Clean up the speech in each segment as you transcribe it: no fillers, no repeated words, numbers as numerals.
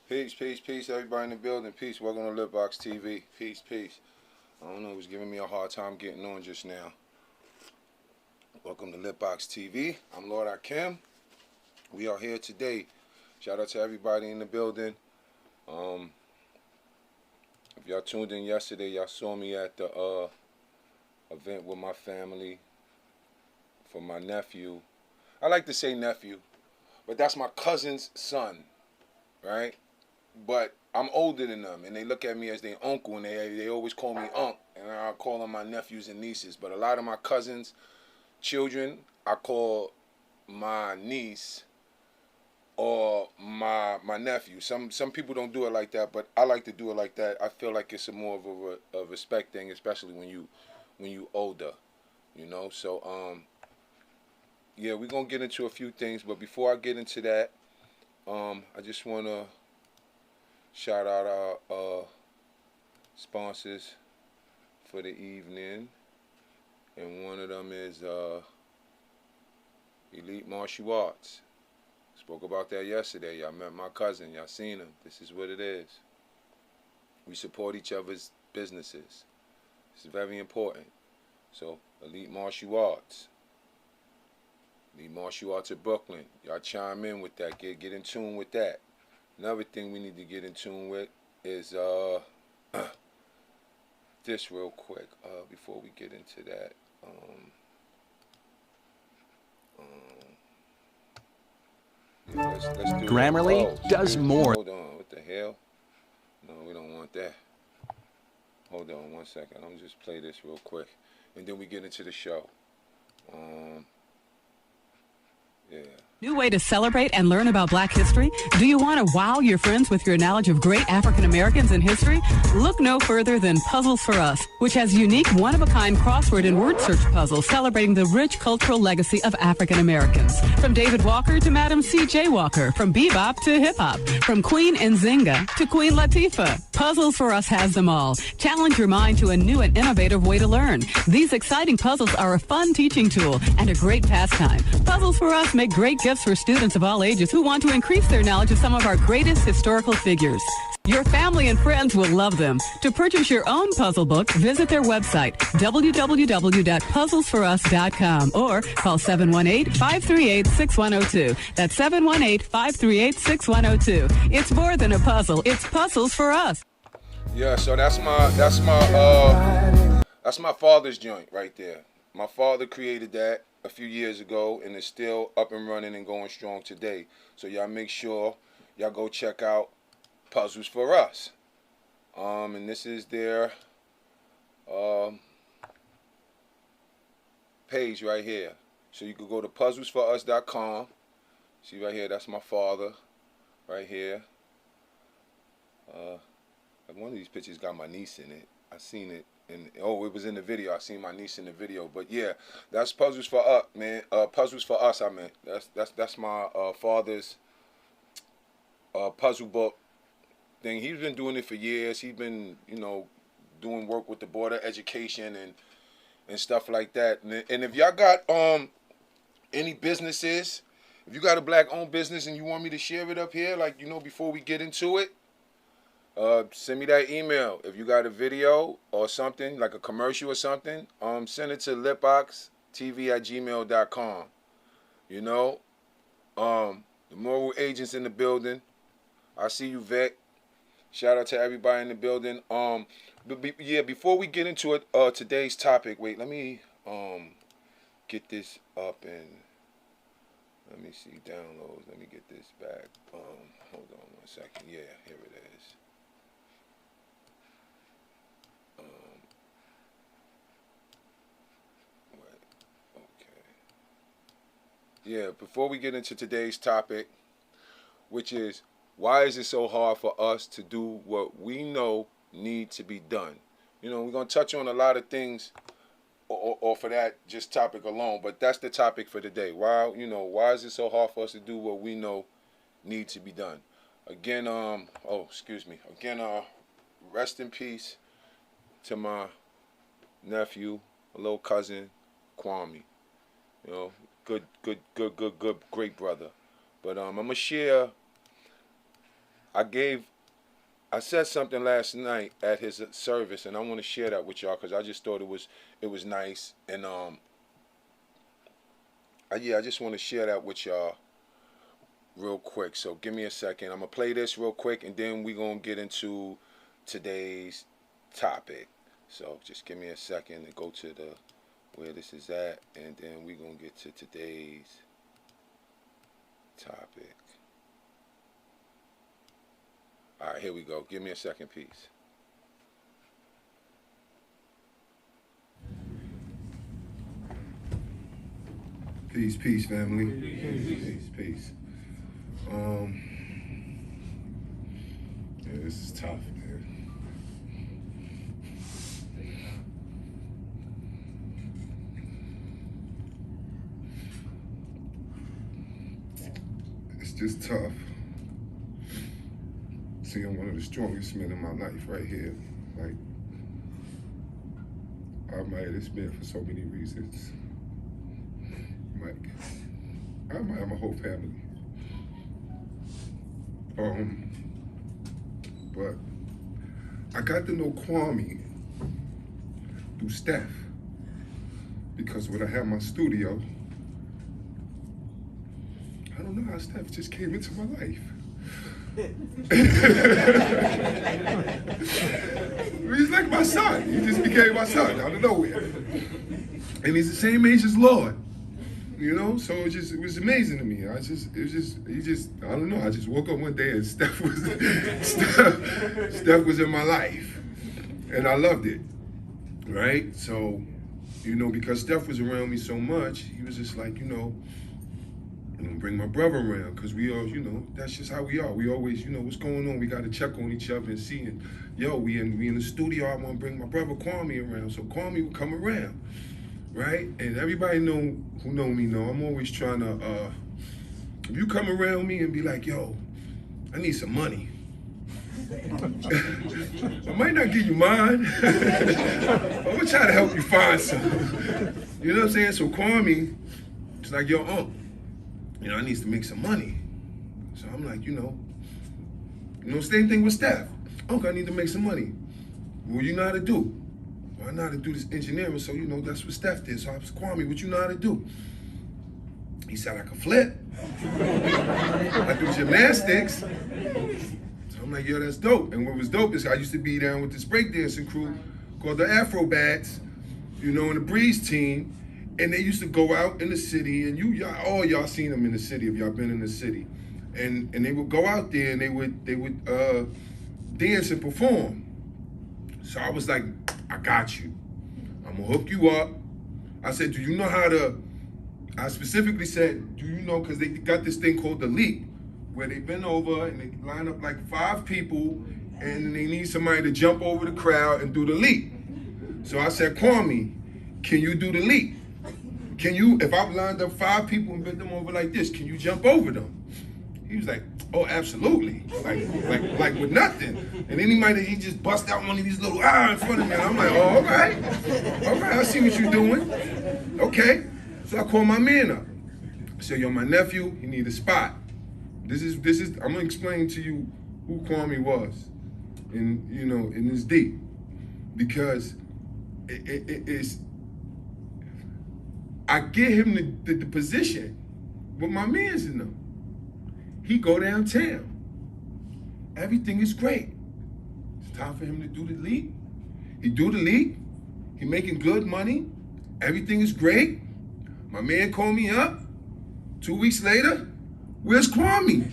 Peace, peace, peace, everybody in the building. Peace. Welcome to LitBoxTV. Peace, peace. I don't know, it was giving me a hard time getting on just now. Welcome to LitBoxTV. I'm Lordikim. We are here today. Shout out to everybody in the building. If y'all tuned in yesterday, y'all saw me at the event with my family for my nephew. I like to say nephew, but that's my cousin's son, right? But I'm older than them, and they look at me as their uncle, and they always call me Unc, and I call them my nephews and nieces. But a lot of my cousins' children, I call my niece or my nephew. Some people don't do it like that, but I like to do it like that. I feel like it's more of a respect thing, especially when you older, you know. So yeah, we're gonna get into a few things, but before I get into that, I just wanna shout out our sponsors for the evening, and one of them is Elite Martial Arts. Spoke about that yesterday. Y'all met my cousin. Y'all seen him. This is what it is. We support each other's businesses. This is very important. So, Elite Martial Arts. Elite Martial Arts of Brooklyn. Y'all chime in with that. Get in tune with that. Another thing we need to get in tune with is this real quick before we get into that. Yeah, let's do Grammarly does more. Hold on, what the hell? No, we don't want that. Hold on 1 second. I'm just play this real quick, and then we get into the show. Yeah. New way to celebrate and learn about Black history? Do you want to wow your friends with your knowledge of great African Americans in history? Look no further than Puzzles for Us, which has unique one-of-a-kind crossword and word search puzzles celebrating the rich cultural legacy of African Americans. From David Walker to Madam C.J. Walker, from bebop to hip-hop, from Queen Nzinga to Queen Latifah, Puzzles for Us has them all. Challenge your mind to a new and innovative way to learn. These exciting puzzles are a fun teaching tool and a great pastime. Puzzles for Us make great gifts for students of all ages who want to increase their knowledge of some of our greatest historical figures. Your family and friends will love them. To purchase your own puzzle book, visit their website, www.puzzlesforus.com, or call 718-538-6102. That's 718-538-6102. It's more than a puzzle. It's Puzzles for Us. Yeah, so that's my father's joint right there. My father created that a few years ago, and it's still up and running and going strong today. So y'all make sure y'all go check out Puzzles for Us. And this is their page right here. So you could go to puzzlesforus.com. See right here, that's my father right here. One of these pictures got my niece in it. I seen it. And it was in the video. I seen my niece in the video. But yeah, that's Puzzles for Us, man. Puzzles for Us, I mean. That's my father's puzzle book thing. He's been doing it for years. He's been, doing work with the Board of Education and stuff like that. And if y'all got any businesses, if you got a Black-owned business and you want me to share it up here, like, before we get into it, send me that email. If you got a video or something, like a commercial or something, send it to litboxtv@gmail.com. The moral agents in the building. I see you, Vec. Shout out to everybody in the building. Before we get into it, today's topic. Wait, let me get this up and let me see downloads. Let me get this back. Hold on 1 second. Yeah, here it is. Yeah, before we get into today's topic, which is, why is it so hard for us to do what we know need to be done? We're going to touch on a lot of things or for that just topic alone, but that's the topic for today. Why is it so hard for us to do what we know need to be done? Again, rest in peace to my nephew, a little cousin, Kwame. Good, great brother. But I'm gonna share. I said something last night at his service, and I want to share that with y'all because I just thought it was nice, and yeah, I just want to share that with y'all real quick. So give me a second. I'm gonna play this real quick, and then we're gonna get into today's topic. So just give me a second and go to the where this is at, and then we're gonna get to today's topic. All right, here we go. Give me a second, peace. Peace, peace, family. Peace. Yeah, this is tough, man. It's just tough. Seeing one of the strongest men in my life right here. Like, I admire this man for so many reasons. Like, I admire my whole family. But I got to know Kwame through Steph, because when I had my studio, I don't know how Steph just came into my life. He's like my son. He just became my son out of nowhere. And he's the same age as Lord. You know, so it was amazing to me. I don't know. I just woke up one day and Steph was in my life, and I loved it, right? So, you know, because Steph was around me so much, he was just like, you know, I'm gonna bring my brother around, because we all, you know, that's just how we are. We always, you know, what's going on? We got to check on each other and see, and yo, we in the studio. I want to bring my brother Kwame around, so Kwame would come around. Right? And everybody who know me know I'm always trying to, if you come around me and be like, yo, I need some money. I might not give you mine. I'm gonna try to help you find some. You know what I'm saying? So Kwame, it's like, yo, you know, I need to make some money. So I'm like, you know, same thing with Steph. Uncle, I need to make some money. What you know how to do? I know how to do this engineering, so, you know, that's what Steph did. So I was, Kwame, what you know how to do? He said I could flip. I do gymnastics. So I'm like, yo, that's dope. And what was dope is I used to be down with this breakdancing crew called the Afro Bats, you know, in the Breeze team. And they used to go out in the city, and all y'all seen them in the city if y'all been in the city. And they would go out there and they would dance and perform. So I was like, I got you. I'm gonna hook you up. I said, do you know how to, I specifically said, do you know, because they got this thing called the leap, where they bend over and they line up like 5 people, and they need somebody to jump over the crowd and do the leap. So I said, Kwame, can you do the leap? Can you, if I've lined up 5 people and bent them over like this, can you jump over them? He was like, oh, absolutely. Like with nothing. And then he just bust out one of these little in front of me. And I'm like, oh, all right, I see what you're doing. Okay. So I called my man up. I said, yo, my nephew, he need a spot. This is, I'm gonna explain to you who Kwame was. And, you know, and it's deep. Because it's, I get him the position with my mans in them. He go downtown. Everything is great. It's time for him to do the leap. He do the leap. He making good money. Everything is great. My man called me up. 2 weeks later, where's Kwame?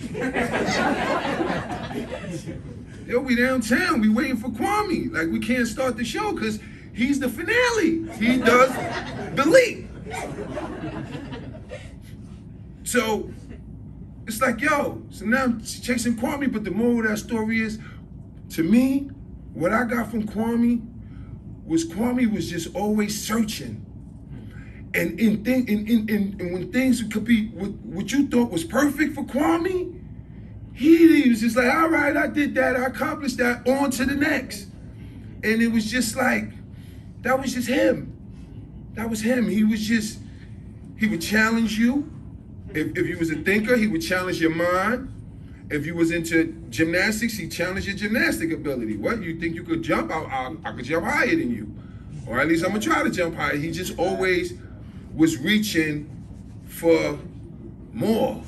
Yo, we downtown. We waiting for Kwame. Like, we can't start the show because he's the finale. He does the leap. So, it's like, yo, so now I'm chasing Kwame, but the moral of that story is, to me, what I got from Kwame was just always searching. And when things could be, what you thought was perfect for Kwame, he was just like, all right, I did that, I accomplished that, on to the next. And it was just like, that was just him. That was him. He would challenge you. If he was a thinker, he would challenge your mind. If you was into gymnastics, he challenged your gymnastic ability. What, you think you could jump? I could jump higher than you. Or at least I'm gonna try to jump higher. He just always was reaching for more.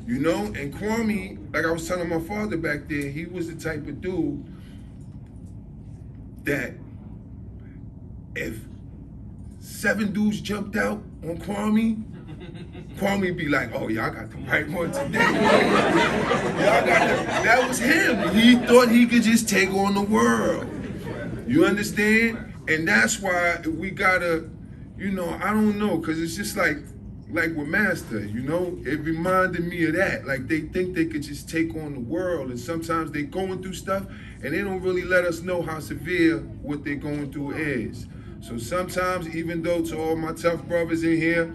You know, and Kwame, like I was telling my father back there, he was the type of dude that if 7 dudes jumped out on Kwame be like, oh, y'all got the right one today. That was him. He thought he could just take on the world. You understand? And that's why we gotta, you know, I don't know, cause it's just like with Master, you know, it reminded me of that. Like they think they could just take on the world, and sometimes they going through stuff and they don't really let us know how severe what they're going through is. So sometimes, even though to all my tough brothers in here,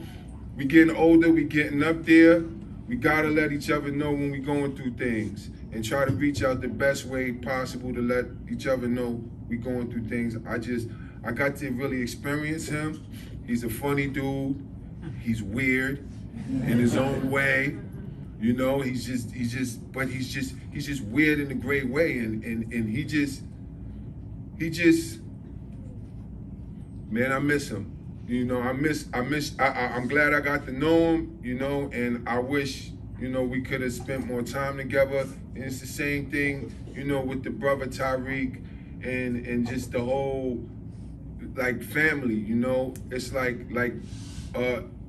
we getting older, we getting up there, we gotta let each other know when we going through things and try to reach out the best way possible to let each other know we going through things. I got to really experience him. He's a funny dude. He's weird in his own way. You know, he's just weird in a great way, and he just, man, I miss him. You know, I'm glad I got to know him, you know, and I wish, you know, we could have spent more time together. And it's the same thing, you know, with the brother Tariq and just the whole, like, family, you know. It's like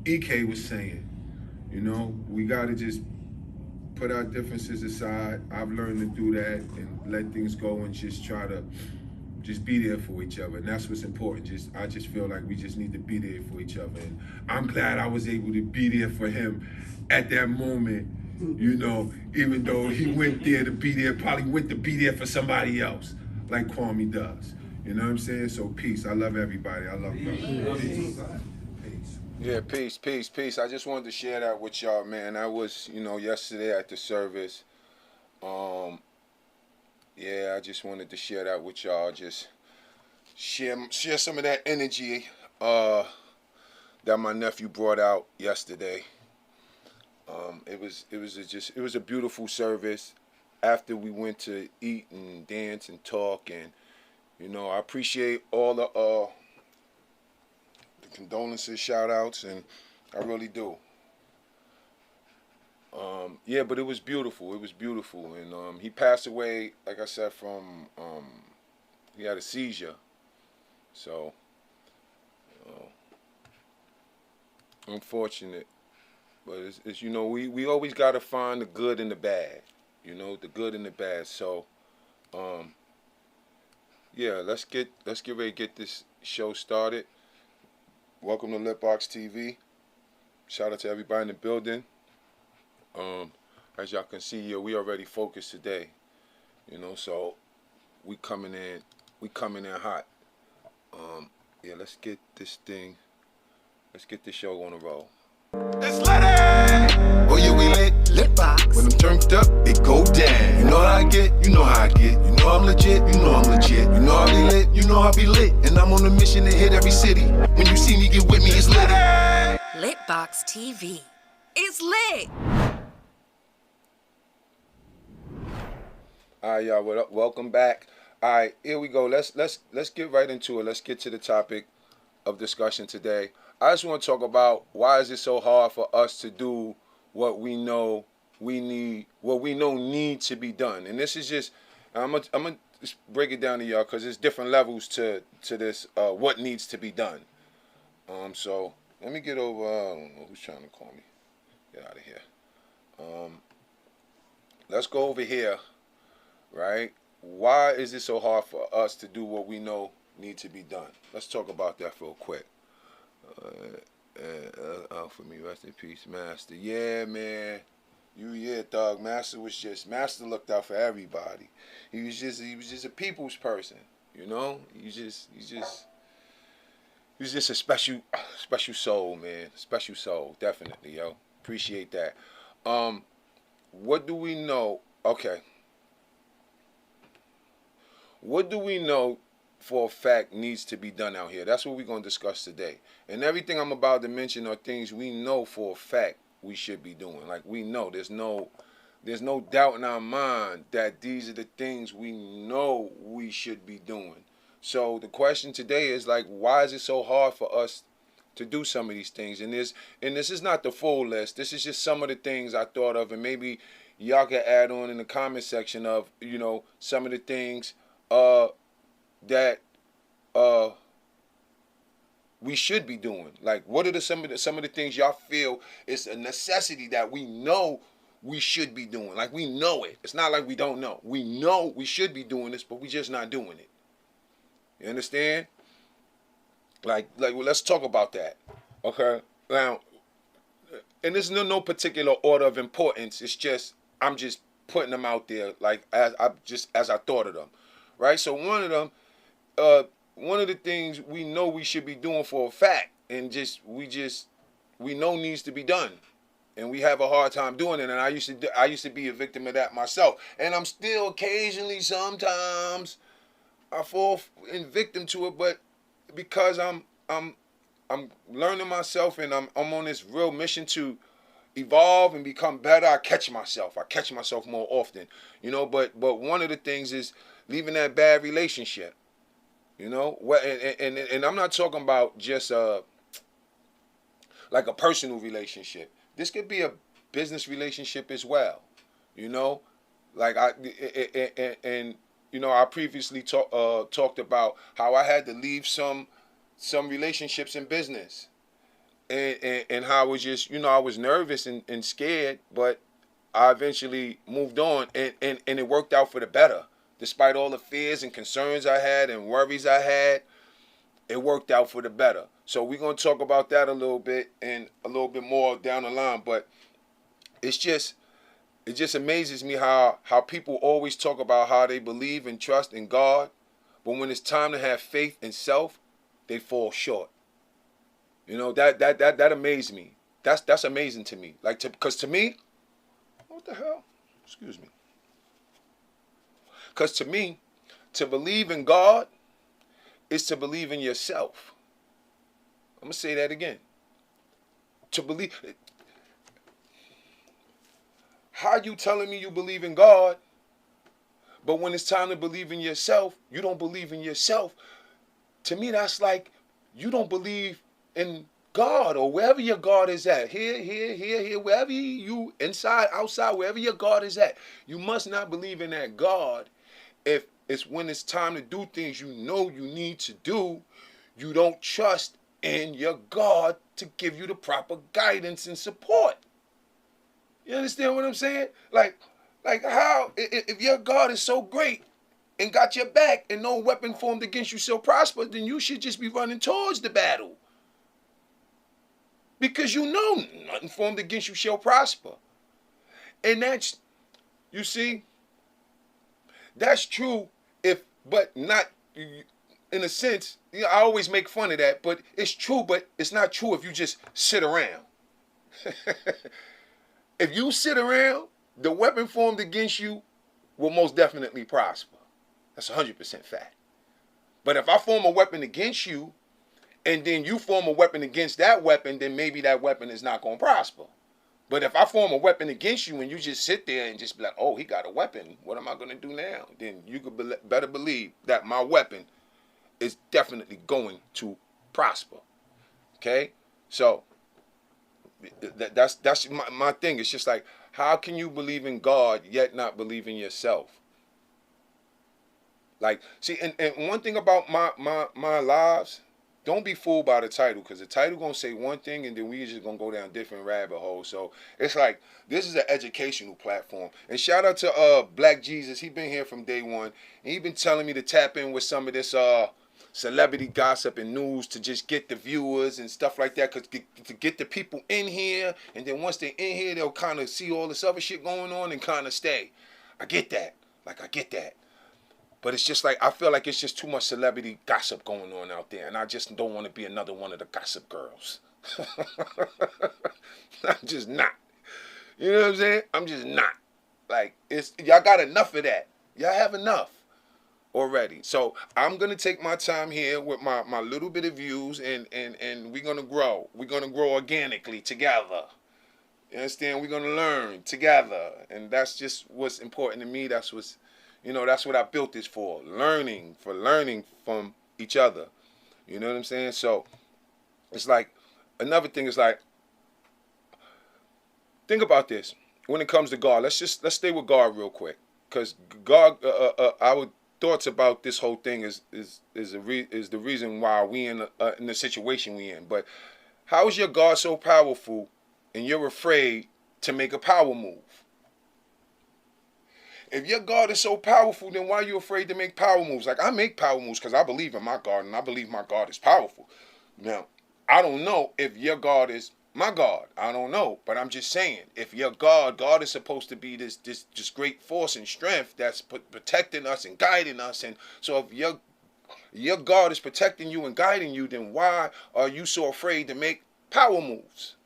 EK was saying, you know, we gotta just put our differences aside. I've learned to do that and let things go and just try to just be there for each other, and that's what's important. I just feel like we just need to be there for each other, and I'm glad I was able to be there for him at that moment, you know, even though he went there to be there, probably went to be there for somebody else, like Kwame does. You know what I'm saying? So peace. I love everybody. I love you. Peace. Yeah, peace. I just wanted to share that with y'all, man. I was, you know, yesterday at the service. Yeah, I just wanted to share that with y'all. Just share some of that energy that my nephew brought out yesterday. It was a beautiful service. After we went to eat and dance and talk, and you know, I appreciate all the condolences, shout outs, and I really do. Yeah, but it was beautiful. And he passed away, like I said, from he had a seizure. So unfortunate. But it's you know, we always gotta find the good and the bad. You know, the good and the bad. So yeah, let's get ready to get this show started. Welcome to LitBoxTV. Shout out to everybody in the building. As y'all can see here, we already focused today. You know, so we coming in hot. Yeah, let's get this show on the roll. It's lit! Oh yeah, we lit. LitBox. When I'm turned up, it go down. You know how I get, you know how I get. You know I'm legit, you know I'm legit. You know I be lit, you know I be lit. And I'm on a mission to hit every city. When you see me, get with me, it's lit. LitBoxTV. It's lit. All right, y'all. What up? Welcome back. All right, here we go. Let's get right into it. Let's get to the topic of discussion today. I just want to talk about why is it so hard for us to do what we know we need, what we know needs to be done. And this is just, I'm gonna just break it down to y'all because there's different levels to this what needs to be done. So let me get over. I don't know who's trying to call me. Get out of here. Let's go over here. Right? Why is it so hard for us to do what we know need to be done? Let's talk about that real quick. For me, rest in peace, Master. Yeah, man. Dog. Master looked out for everybody. He was just a people's person, you know? He's just a special soul, man. Special soul, definitely, yo. Appreciate that. What do we know? Okay. What do we know for a fact needs to be done out here? That's what we're going to discuss today. And everything I'm about to mention are things we know for a fact we should be doing. Like, we know there's no, there's no doubt in our mind that these are the things we know we should be doing. So the question today is like, why is it so hard for us to do some of these things? And this is not the full list. This is just some of the things I thought of, and maybe y'all can add on in the comment section of, you know, some of the things that we should be doing. Like, what are some of the things y'all feel is a necessity that we know we should be doing? Like, we know it. It's not like we don't know. We know we should be doing this, but we just not doing it. You understand? Like, well, let's talk about that. Okay? Now, and this is no particular order of importance. It's just, I'm just putting them out there, like, as I thought of them. Right? So one of them, one of the things we know we should be doing for a fact, and we know needs to be done, and we have a hard time doing it. And I used to be a victim of that myself, and I'm still occasionally, sometimes I fall in victim to it, but because I'm learning myself, and I'm on this real mission to evolve and become better. I catch myself more often, you know. But one of the things is leaving that bad relationship, you know. And I'm not talking about just like a personal relationship. This could be a business relationship as well, you know. Like and you know, I previously talked about how I had to leave some relationships in business, and how I was just, you know, I was nervous and scared, but I eventually moved on, and it worked out for the better. Despite all the fears and concerns I had and worries I had, it worked out for the better. So we're going to talk about that a little bit and a little bit more down the line, but it just amazes me how people always talk about how they believe and trust in God, but when it's time to have faith in self, they fall short. You know, that amazed me. That's amazing to me. Like, because to me, what the hell? Excuse me. Because to me, to believe in God is to believe in yourself. I'm going to say that again. To believe. How you telling me you believe in God, but when it's time to believe in yourself, you don't believe in yourself? To me, that's like you don't believe in God, or wherever your God is at. Here, wherever you, inside, outside, wherever your God is at. You must not believe in that God if it's when it's time to do things you know you need to do, you don't trust in your God to give you the proper guidance and support. You understand what I'm saying? Like how, if your God is so great and got your back and no weapon formed against you shall prosper, then you should just be running towards the battle. Because you know nothing formed against you shall prosper. And that's, you see, that's true but not, in a sense, you know, I always make fun of that, but it's true, but it's not true if you just sit around. If you sit around, the weapon formed against you will most definitely prosper. That's 100% fact. But if I form a weapon against you, and then you form a weapon against that weapon, then maybe that weapon is not going to prosper. But if I form a weapon against you and you just sit there and just be like, oh, he got a weapon, what am I going to do now? Then you could better believe that my weapon is definitely going to prosper. Okay? So, that's my thing. It's just like, how can you believe in God yet not believe in yourself? Like, see, and one thing about my lives, don't be fooled by the title, because the title going to say one thing and then we just going to go down different rabbit holes. So it's like, this is an educational platform. And shout out to Black Jesus. He been here from day one. And he been telling me to tap in with some of this celebrity gossip and news to just get the viewers and stuff like that, cause to get the people in here, and then once they're in here, they'll kind of see all this other shit going on and kind of stay. I get that. Like, I get that. But it's just like, I feel like it's just too much celebrity gossip going on out there, and I just don't want to be another one of the gossip girls. I'm just not. You know what I'm saying? I'm just not. Like, y'all got enough of that. Y'all have enough already. So I'm gonna take my time here with my little bit of views, and we're gonna grow. We're gonna grow organically together. You understand? We're going to learn together. And that's just what's important to me. That's what's, that's what I built this for. Learning from each other. You know what I'm saying? So it's like, another thing is like, think about this. When it comes to God, let's stay with God real quick. Because God, our thoughts about this whole thing is the reason why we in the situation we in. But how is your God so powerful and you're afraid to make a power move? If your God is so powerful, then why are you afraid to make power moves? Like, I make power moves because I believe in my God and I believe my God is powerful. Now, I don't know if your God is my God. I don't know. But I'm just saying, if your God is supposed to be this great force and strength that's protecting us and guiding us. And so if your God is protecting you and guiding you, then why are you so afraid to make power moves?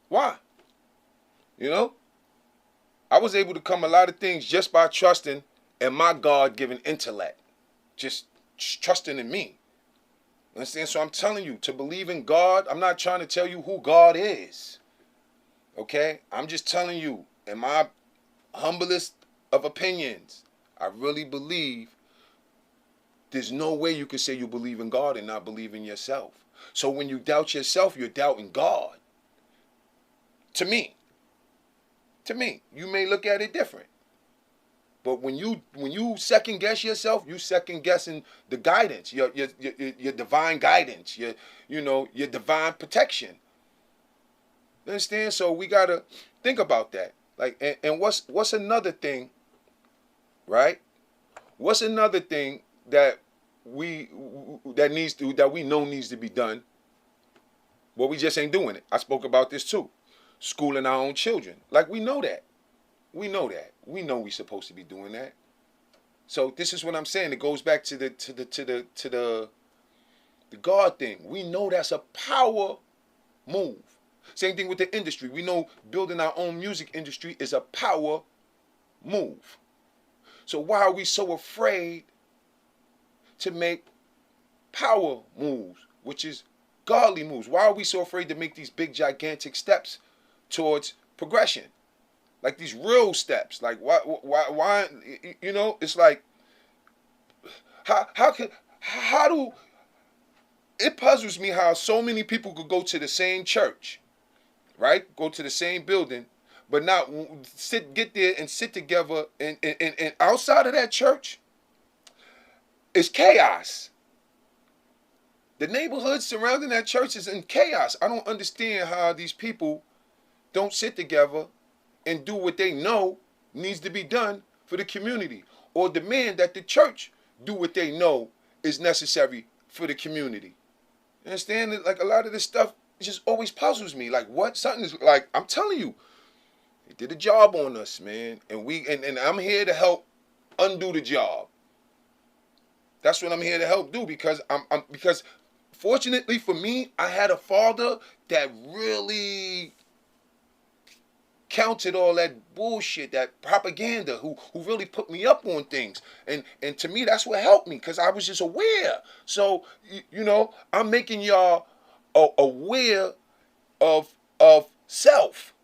Why? I was able to come a lot of things just by trusting in my God-given intellect. Just trusting in me. Understand? So I'm telling you, to believe in God, I'm not trying to tell you who God is. Okay? I'm just telling you, in my humblest of opinions, I really believe there's no way you can say you believe in God and not believe in yourself. So when you doubt yourself, you're doubting God. To me, you may look at it different. But when you second guess yourself, you second guessing the guidance, your divine guidance, your divine protection. You understand? So we gotta think about that. Like, and what's another thing, right? What's another thing that we know needs to be done? Well, we just ain't doing it. I spoke about this too. Schooling our own children. Like, we know that. We know we're supposed to be doing that. So this is what I'm saying. It goes back to the God thing. We know that's a power move. Same thing with the industry. We know building our own music industry is a power move. So why are we so afraid to make power moves, which is godly moves? Why are we so afraid to make these big, gigantic steps towards progression? Like, these real steps. Like, why, it's like, how do, it puzzles me how so many people could go to the same church, right? Go to the same building, but not get there and sit together, and outside of that church, it's chaos. The neighborhood surrounding that church is in chaos. I don't understand how these people don't sit together and do what they know needs to be done for the community, or demand that the church do what they know is necessary for the community. You understand? Like, a lot of this stuff just always puzzles me. Like, what? Something is, like, I'm telling you, they did a job on us, man, and I'm here to help undo the job. That's what I'm here to help do, because because fortunately for me, I had a father that really counted all that bullshit, that propaganda, who really put me up on things. And to me, that's what helped me, because I was just aware. So, I'm making y'all aware of self.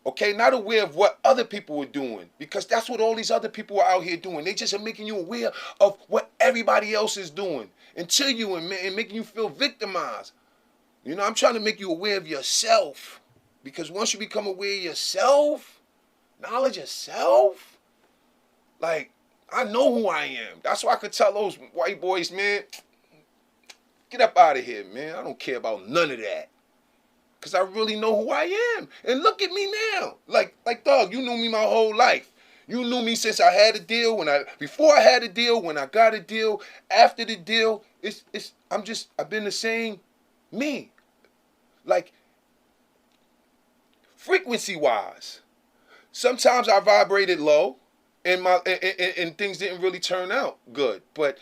Okay, not aware of what other people are doing, because that's what all these other people are out here doing. They just are making you aware of what everybody else is doing, until you and making you feel victimized. I'm trying to make you aware of yourself. Because once you become aware of yourself, knowledge of self, like, I know who I am. That's why I could tell those white boys, man, get up out of here, man. I don't care about none of that. Because I really know who I am. And look at me now. Like, dog, you knew me my whole life. You knew me since I had a deal, before I had a deal, when I got a deal, after the deal. I've been the same me. Like, frequency-wise, sometimes I vibrated low, and things didn't really turn out good. But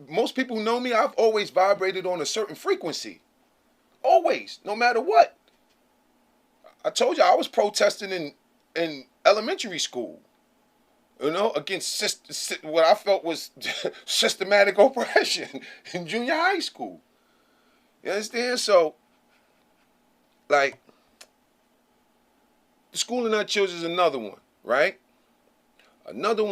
most people know me. I've always vibrated on a certain frequency, always, no matter what. I told you I was protesting in elementary school, against what I felt was systematic oppression in junior high school. You understand? So like, schooling our children is another one, right? Another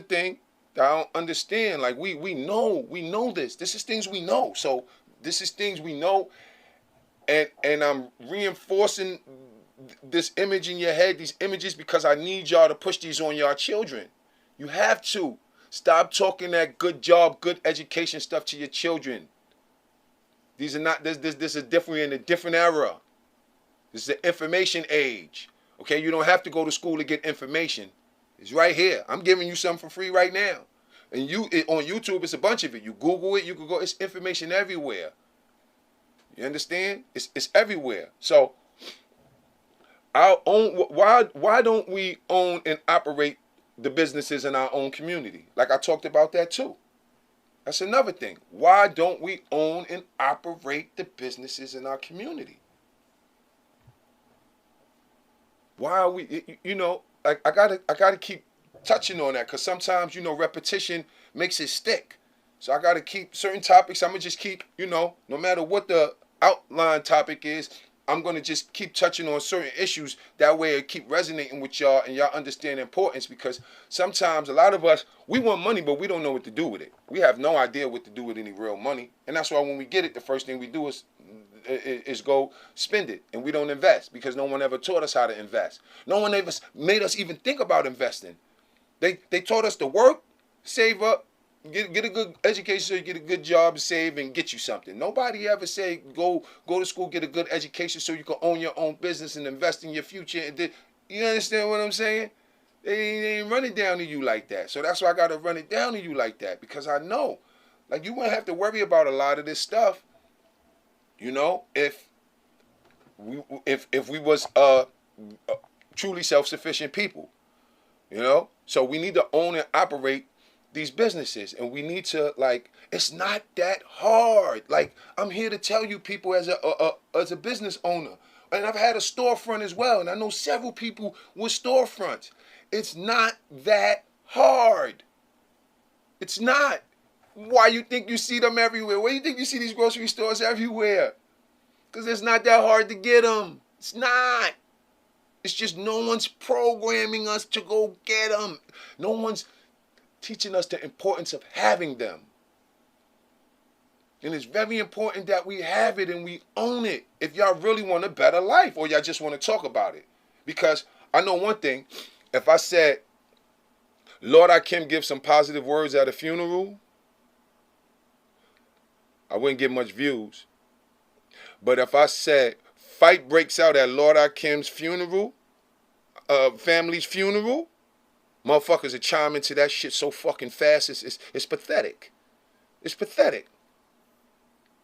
thing that I don't understand. Like, we know this. This is things we know. So this is things we know, and I'm reinforcing this image in your head, these images, because I need y'all to push these on y'all children. You have to stop talking that good job, good education stuff to your children. These are not. This is different, in a different era. This is an information age. Okay, you don't have to go to school to get information. It's right here. I'm giving you something for free right now. And on YouTube, it's a bunch of it. You Google it, you can go. It's information everywhere. You understand? It's everywhere. So, why don't we own and operate the businesses in our own community? Like I talked about that too. That's another thing. Why don't we own and operate the businesses in our community? Why are we, I gotta keep touching on that, because sometimes, repetition makes it stick. So I gotta keep certain topics. I'm gonna just keep, no matter what the outline topic is, I'm gonna just keep touching on certain issues. That way it keep resonating with y'all and y'all understand the importance, because sometimes a lot of us, we want money, but we don't know what to do with it. We have no idea what to do with any real money. And that's why when we get it, the first thing we do is go spend it, and we don't invest, because no one ever taught us how to invest. No one ever made us even think about investing. They taught us to work, save up, get a good education so you get a good job, save, and get you something. Nobody ever say go to school, get a good education so you can own your own business and invest in your future. You understand what I'm saying? They ain't run it down to you like that. So that's why I got to run it down to you like that, because I know, like, you wouldn't have to worry about a lot of this stuff, if we was truly self-sufficient people, So we need to own and operate these businesses, and we need to, like, it's not that hard. Like, I'm here to tell you, people, as a business owner, and I've had a storefront as well, and I know several people with storefronts. It's not that hard. It's not. Why you think you see them everywhere? Why you think you see these grocery stores everywhere? Because it's not that hard to get them. It's not. It's just no one's programming us to go get them. No one's teaching us the importance of having them. And it's very important that we have it and we own it, if y'all really want a better life, or y'all just want to talk about it. Because I know one thing, if I said, Lordikim give some positive words at a funeral, I wouldn't get much views. But if I said, fight breaks out at Lordikim's funeral, family's funeral, motherfuckers are chiming to that shit so fucking fast. It's pathetic. It's pathetic.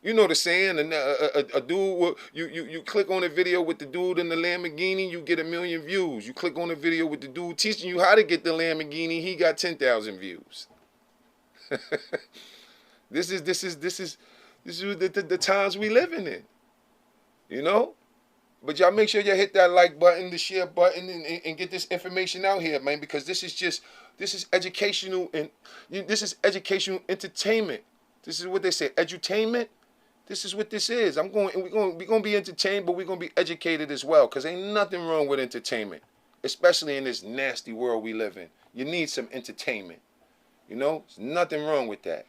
You know the saying, a dude, you click on a video with the dude in the Lamborghini, you get 1 million views. You click on a video with the dude teaching you how to get the Lamborghini, he got 10,000 views. This is the times we living in, But y'all make sure you hit that like button, the share button, and get this information out here, man, because this is educational, and this is educational entertainment. This is what they say, edutainment. This is what this is. We're gonna be entertained, but we're gonna be educated as well, because ain't nothing wrong with entertainment, especially in this nasty world we live in. You need some entertainment. There's nothing wrong with that.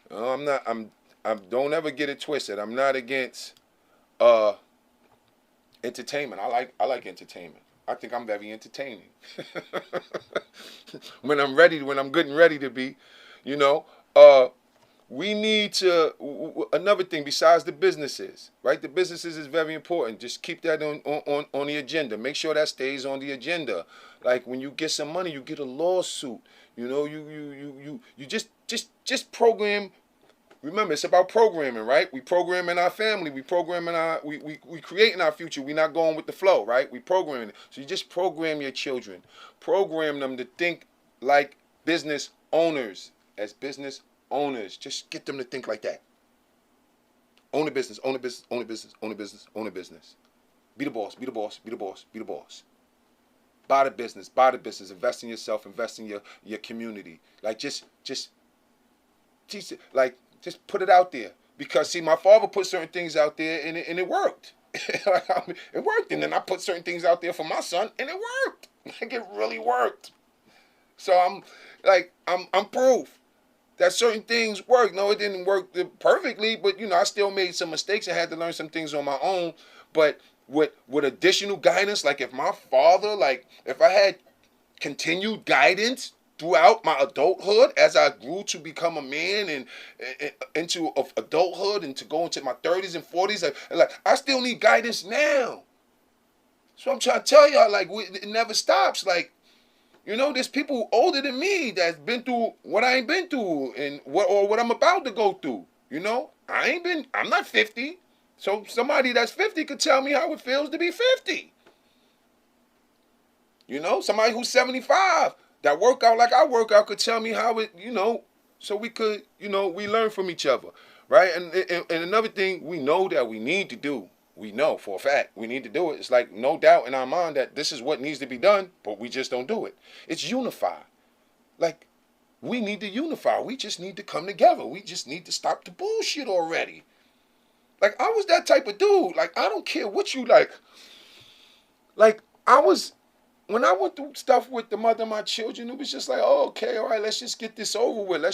Don't ever get it twisted. I'm not against entertainment. I like entertainment. I think I'm very entertaining. when I'm good and ready to be, we need to, another thing besides the businesses, right? The businesses is very important. Just keep that on the agenda. Make sure that stays on the agenda. Like, when you get some money, you get a lawsuit. You just program. Remember, it's about programming, right? We programming our family. We programming we creating our future. We're not going with the flow, right? We programming it. So you just program your children. Program them to think like business owners. As business owners, just get them to think like that. Own a business, own a business, own a business, own a business, own a business. Be the boss, be the boss, be the boss, be the boss. Buy the business, invest in yourself, invest in your community. Like, just teach it, like, just put it out there. Because, see, my father put certain things out there, and it worked. It worked. And then I put certain things out there for my son, and it worked. Like, it really worked. So I'm proof that certain things work. No, it didn't work perfectly, but I still made some mistakes and had to learn some things on my own. But with additional guidance, like if my father, like if I had continued guidance throughout my adulthood as I grew to become a man and into adulthood and to go into my 30s and 40s, like I still need guidance now. So I'm trying to tell y'all, like, it never stops. Like, there's people older than me that's been through what I ain't been through and what I'm about to go through. I'm not 50. So somebody that's 50 could tell me how it feels to be 50. Somebody who's 75 that work out like I work out could tell me how it, so we could, we learn from each other, right? And another thing we know that we need to do, we know for a fact we need to do it. It's like no doubt in our mind that this is what needs to be done, but we just don't do it. It's unify. Like, we need to unify. We just need to come together. We just need to stop the bullshit already. Like, I was that type of dude. Like, I don't care what you like. Like, when I went through stuff with the mother of my children, it was just like, oh, okay, all right, let's just get this over with.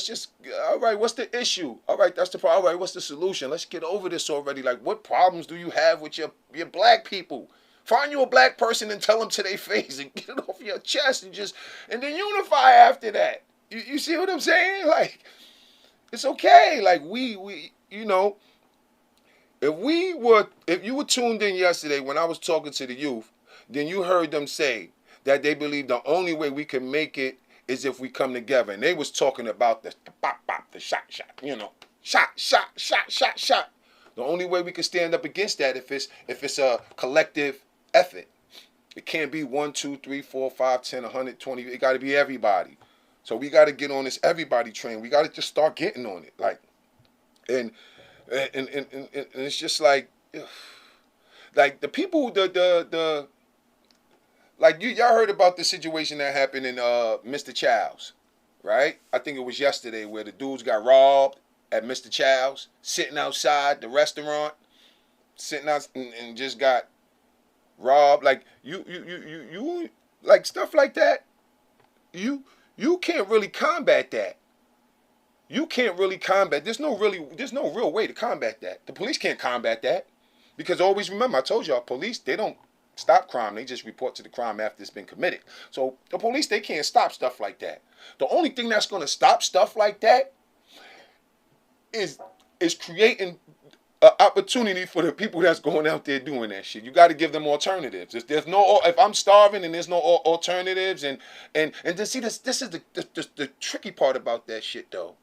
All right, what's the issue? All right, that's the problem. All right, what's the solution? Let's get over this already. Like, what problems do you have with your black people? Find you a black person and tell them to their face and get it off your chest and then unify after that. You see what I'm saying? Like, it's okay. Like, we if you were tuned in yesterday when I was talking to the youth, then you heard them say that they believe the only way we can make it is if we come together. And they was talking about the bop, bop, the shot, shot. The only way we can stand up against that if it's a collective effort. It can't be 1, 2, 3, 4, 5, 10, 100, 20. It got to be everybody. So we got to get on this everybody train. We got to just start getting on it. Like, and it's just like the people, like y'all heard about the situation that happened in Mr. Chow's, right? I think it was yesterday where the dudes got robbed at Mr. Chow's, sitting outside the restaurant, sitting out and just got robbed. Like you like stuff like that. You can't really combat that. You can't really combat. There's no real way to combat that. The police can't combat that. Because always remember, I told y'all, police, they don't stop crime. They just report to the crime after it's been committed. So the police, they can't stop stuff like that. The only thing that's going to stop stuff like that is creating an opportunity for the people that's going out there doing that shit. You got to give them alternatives. If I'm starving and there's no alternatives, and to see this is the tricky part about that shit though.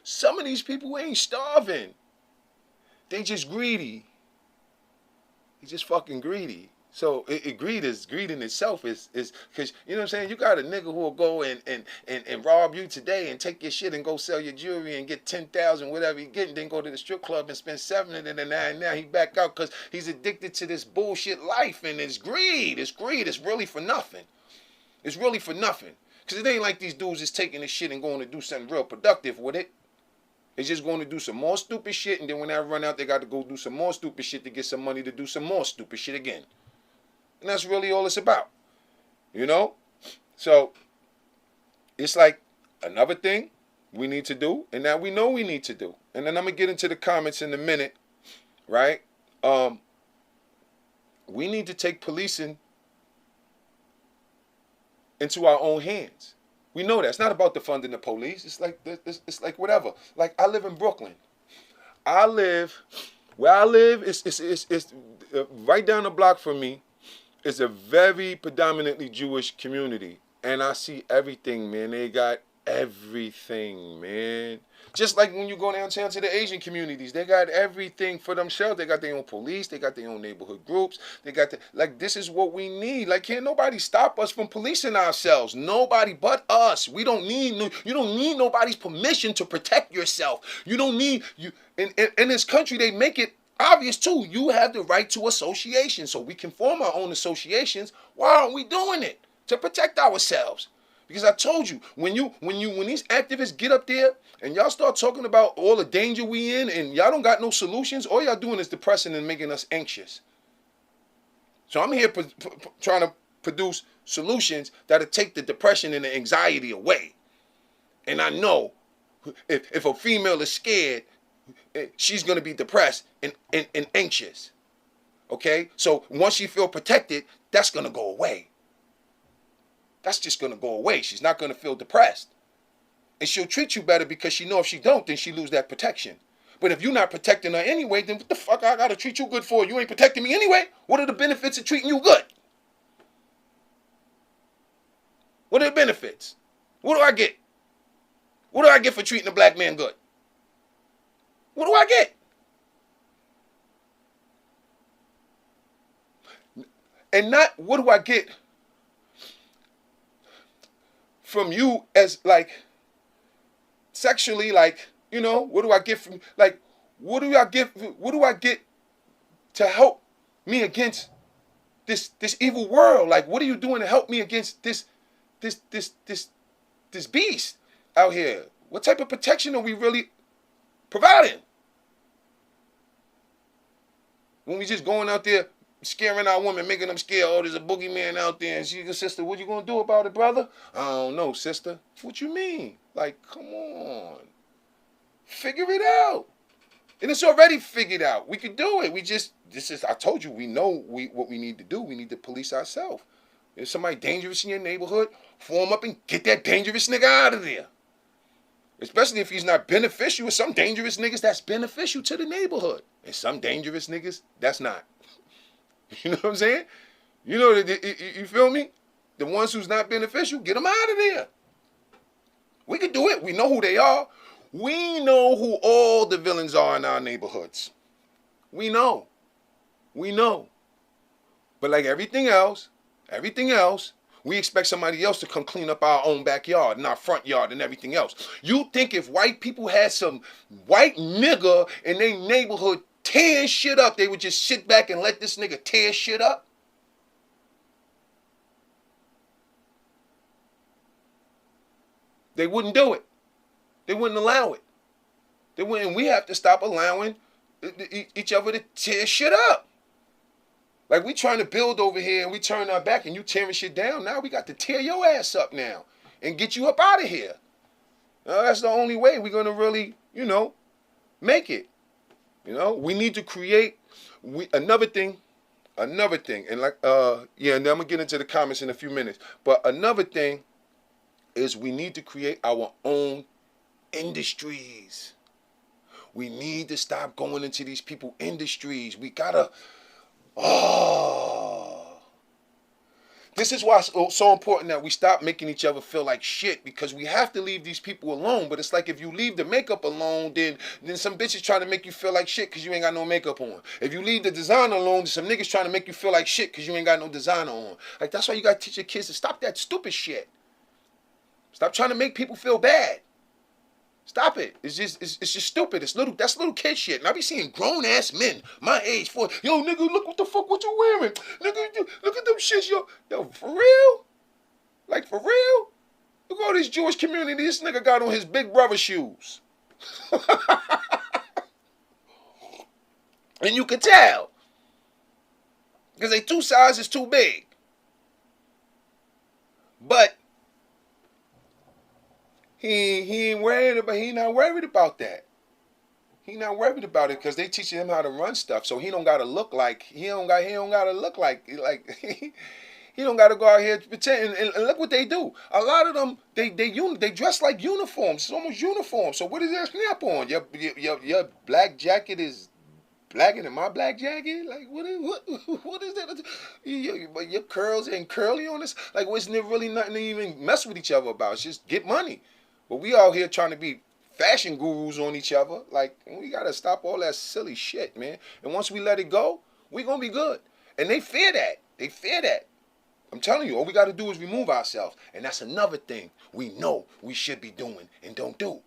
Some of these people ain't starving. They just greedy. They just fucking greedy. So greed in itself is because, you know what I'm saying, you got a nigga who will go and rob you today and take your shit and go sell your jewelry and get 10,000 whatever he get, and then go to the strip club and spend 7 and then now he back out because he's addicted to this bullshit life, and it's greed. It's really for nothing. It's really for nothing. Because it ain't like these dudes is taking this shit and going to do something real productive with it. They're just going to do some more stupid shit, and then when they run out, they got to go do some more stupid shit to get some money to do some more stupid shit again. And that's really all it's about. So, it's like another thing we need to do, and that we know we need to do. And then I'm going to get into the comments in a minute, right? We need to take policing into our own hands. We know that. It's not about defunding the police. It's like whatever. Like, I live in Brooklyn. Where I live is right down the block from me is a very predominantly Jewish community. And I see everything, man. They got everything, man. Just like when you go downtown to the Asian communities, they got everything for themselves. They got their own police. They got their own neighborhood groups. They got this is what we need. Like, can't nobody stop us from policing ourselves. Nobody but us. You don't need nobody's permission to protect yourself. You don't need in this country, they make it obvious too. You have the right to association, so we can form our own associations. Why aren't we doing it? To protect ourselves. Because I told you, when these activists get up there and y'all start talking about all the danger we in and y'all don't got no solutions, all y'all doing is depressing and making us anxious. So I'm here trying to produce solutions that'll take the depression and the anxiety away. And I know if a female is scared, she's going to be depressed and anxious. Okay? So once she feel protected, that's going to go away. That's just going to go away. She's not going to feel depressed. And she'll treat you better because she know if she don't, then she lose that protection. But if you're not protecting her anyway, then what the fuck I got to treat you good for? You ain't protecting me anyway? What are the benefits of treating you good? What are the benefits? What do I get? What do I get for treating a black man good? What do I get? And not what do I get from you as like sexually, like, you know, what do I get from, like, what do I get to help me against this evil world? Like, what are you doing to help me against this beast out here? What type of protection are we really providing? When we just going out there scaring our women, making them scared, oh, there's a boogeyman out there, and she's a sister, what you gonna do about it, brother? I don't know, sister. What you mean? Like, come on. Figure it out. And it's already figured out. We can do it. I told you, we know what we need to do. We need to police ourselves. If somebody dangerous in your neighborhood, form up and get that dangerous nigga out of there. Especially if he's not beneficial. With some dangerous niggas that's beneficial to the neighborhood. And some dangerous niggas, that's not. You know what I'm saying? You know, you feel me? The ones who's not beneficial, get them out of there. We can do it. We know who they are. We know who all the villains are in our neighborhoods. We know. But like everything else, we expect somebody else to come clean up our own backyard and our front yard and everything else. You think if white people had some white nigga in their neighborhood tearing shit up, they would just sit back and let this nigga tear shit up? They wouldn't do it. They wouldn't allow it. They wouldn't. We have to stop allowing each other to tear shit up. Like we trying to build over here and we turn our back and you tearing shit down. Now we got to tear your ass up now and get you up out of here. That's the only way we're going to really, make it. We need to create another thing. And like, and then I'm going to get into the comments in a few minutes. But another thing is we need to create our own industries. We need to stop going into these people industries. We gotta, this is why it's so important that we stop making each other feel like shit, because we have to leave these people alone. But it's like if you leave the makeup alone, then some bitches trying to make you feel like shit because you ain't got no makeup on. If you leave the designer alone, some niggas trying to make you feel like shit because you ain't got no designer on. Like, that's why you gotta teach your kids to stop that stupid shit. Stop trying to make people feel bad. Stop it. It's just stupid. That's little kid shit. And I be seeing grown ass men my age yo, nigga, look what the fuck what you wearing. Nigga, look at them shits, yo, for real? Like, for real? Look at all this Jewish community this nigga got on his big brother shoes. And you can tell. Because they 2 sizes too big. But he not worried about that. He not worried about it because they teaching him how to run stuff. So he don't gotta look like he don't gotta look like he don't gotta go out here to pretend. And look what they do. A lot of them they dress like uniforms. It's almost uniform. So what is that snap on? Your black jacket is blacker than my black jacket? Like what is that? Your curls ain't curly on this? Like, wasn't there really nothing to even mess with each other about? It's just get money. But we out here trying to be fashion gurus on each other. Like, we got to stop all that silly shit, man. And once we let it go, we going to be good. And they fear that. I'm telling you, all we got to do is remove ourselves. And that's another thing we know we should be doing and don't do.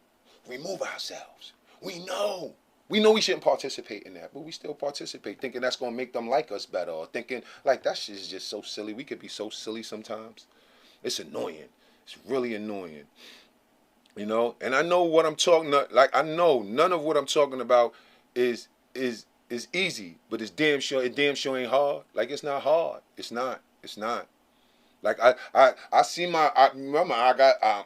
Remove ourselves. We know we shouldn't participate in that, but we still participate, thinking that's going to make them like us better, or thinking, like, that shit is just so silly. We could be so silly sometimes. It's annoying. It's really annoying. You know, and I know what I'm talking like. I know none of what I'm talking about is easy, but it's damn sure ain't hard. Like, it's not hard. It's not. Like, I see remember,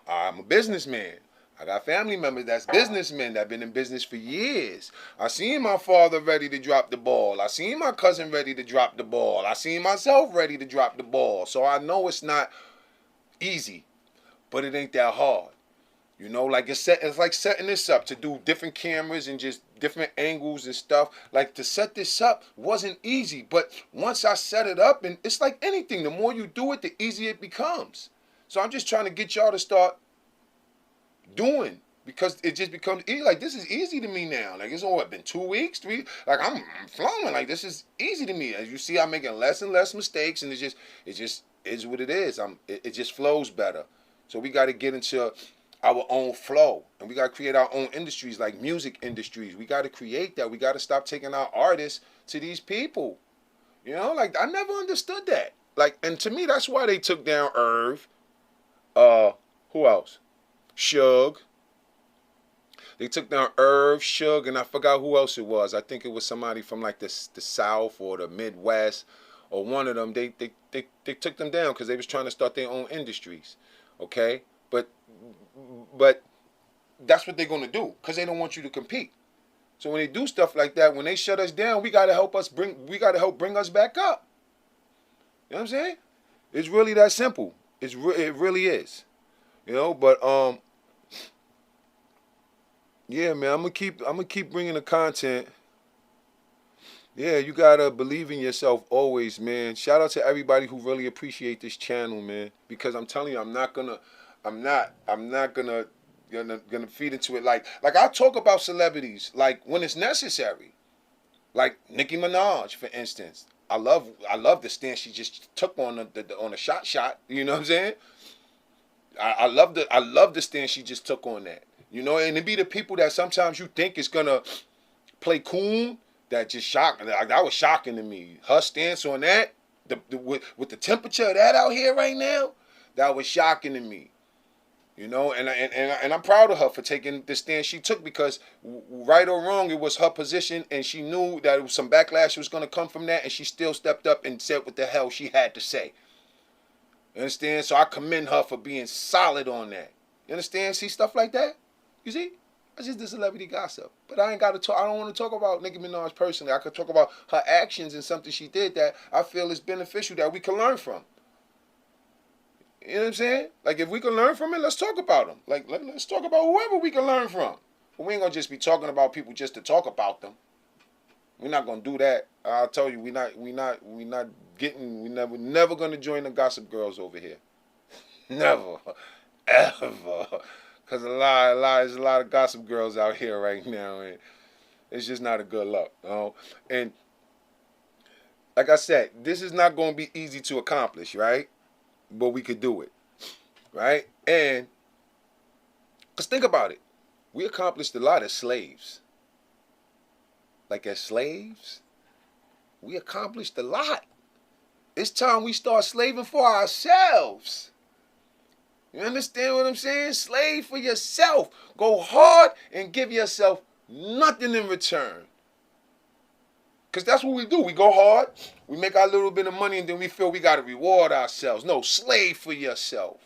I'm a businessman. I got family members that's businessmen that been in business for years. I seen my father ready to drop the ball. I seen my cousin ready to drop the ball. I seen myself ready to drop the ball. So I know it's not easy, but it ain't that hard. You know, like it's like setting this up to do different cameras and just different angles and stuff. Like, to set this up wasn't easy, but once I set it up, and it's like anything, the more you do it, the easier it becomes. So I'm just trying to get y'all to start doing, because it just becomes easy. Like, this is easy to me now. Like, it's been 2 weeks, 3. Like, I'm flowing. Like, this is easy to me. As you see, I'm making less and less mistakes, and it just is what it is. It just flows better. So we got to get into our own flow, and we got to create our own industries, like music industries. We got to create that. We got to stop taking our artists to these people. You know, like, I never understood that. Like, and to me, that's why they took down Irv. Who else? Suge. They took down Irv, Suge, and I forgot who else it was. I think it was somebody from like the South or the Midwest, or one of them. They took them down because they was trying to start their own industries. Okay, but that's what they're gonna do, because they don't want you to compete. So when they do stuff like that, when they shut us down, we gotta help bring us back up. You know what I'm saying? It's really that simple. It really is. You know, but yeah, man, I'm gonna keep bringing the content. Yeah, you gotta believe in yourself always, man. Shout out to everybody who really appreciate this channel, man. Because I'm telling you, I'm not gonna feed into it. Like I talk about celebrities, like, when it's necessary. Like Nicki Minaj, for instance. I love the stance she just took on the shot. You know what I'm saying? I love the stance she just took on that. You know, and it be the people that sometimes you think is gonna play cool that just shock. Like, that was shocking to me. Her stance on that, with the temperature of that out here right now, that was shocking to me. You know, and I'm proud of her for taking the stand she took, because right or wrong, it was her position, and she knew that some backlash was going to come from that, and she still stepped up and said what the hell she had to say. You understand? So I commend her for being solid on that. You understand? See, stuff like that? You see? That's just the celebrity gossip. But I ain't got to talk. I don't want to talk about Nicki Minaj personally. I could talk about her actions and something she did that I feel is beneficial, that we can learn from. You know what I'm saying? Like, if we can learn from it, let's talk about them. Like, let's talk about whoever we can learn from. But we ain't gonna just be talking about people just to talk about them. We're not gonna do that. I'll tell you, we never gonna join the gossip girls over here. Never, ever. Cause there's a lot of gossip girls out here right now, and it's just not a good look. You know? And like I said, this is not gonna be easy to accomplish, right? But we could do it, right? And because think about it, we accomplished a lot as slaves. Like, as slaves, we accomplished a lot. It's time we start slaving for ourselves. You understand what I'm saying? Slave for yourself. Go hard and give yourself nothing in return. Because that's what we do. We go hard, we make our little bit of money, and then we feel we got to reward ourselves. No, slave for yourself.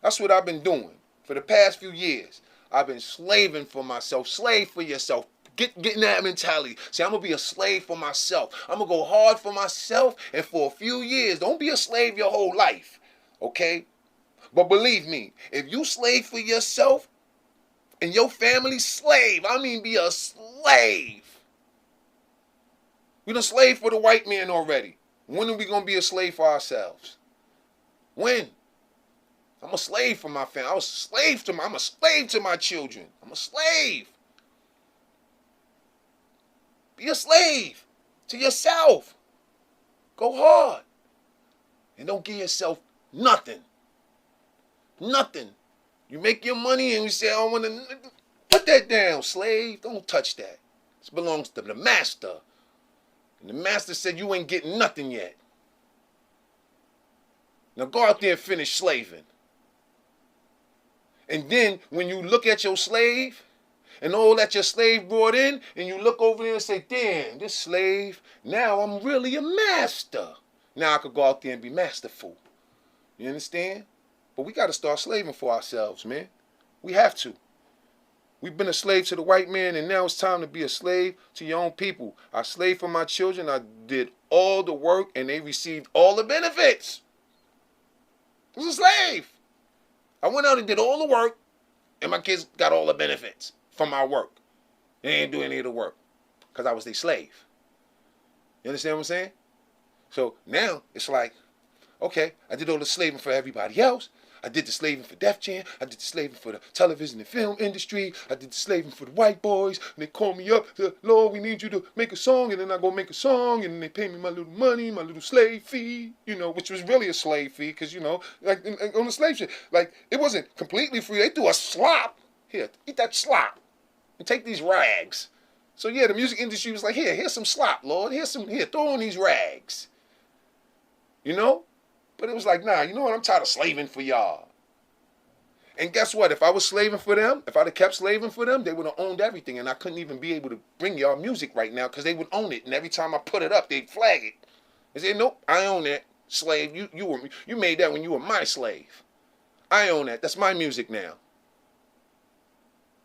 That's what I've been doing for the past few years. I've been slaving for myself. Slave for yourself. Getting that mentality. See, I'm going to be a slave for myself. I'm going to go hard for myself, and for a few years. Don't be a slave your whole life, okay? But believe me, if you slave for yourself and your family, slave. I mean, be a slave. We done slave for the white man already. When are we going to be a slave for ourselves? When? I'm a slave for my family. I'm a slave to my children. I'm a slave. Be a slave to yourself. Go hard. And don't give yourself nothing. Nothing. You make your money and you say, I want to put that down, slave. Don't touch that. This belongs to the master. And the master said you ain't getting nothing yet. Now go out there and finish slaving. And then when you look at your slave and all that your slave brought in, and you look over there and say, damn, this slave, now I'm really a master. Now I could go out there and be masterful. You understand? But we got to start slaving for ourselves, man. We have to. We've been a slave to the white man, and now it's time to be a slave to your own people. I slaved for my children. I did all the work, and they received all the benefits. I was a slave. I went out and did all the work, and my kids got all the benefits from my work. They didn't do any of the work because I was their slave. You understand what I'm saying? So now it's like, okay, I did all the slaving for everybody else. I did the slaving for Def Jam. I did the slaving for the television and film industry. I did the slaving for the white boys. And they call me up, say, Lord, we need you to make a song. And then I go make a song. And they pay me my little money, my little slave fee, which was really a slave fee. Because, like on the slave ship, like it wasn't completely free. They threw a slop. Here, eat that slop. And take these rags. So yeah, the music industry was like, here's some slop, Lord. Here, throw on these rags. But it was like, nah, you know what? I'm tired of slaving for y'all. And guess what? If I was slaving for them, if I'd have kept slaving for them, they would have owned everything. And I couldn't even be able to bring y'all music right now because they would own it. And every time I put it up, they'd flag it. They say, nope, I own that. Slave, you made that when you were my slave. I own that. That's my music now.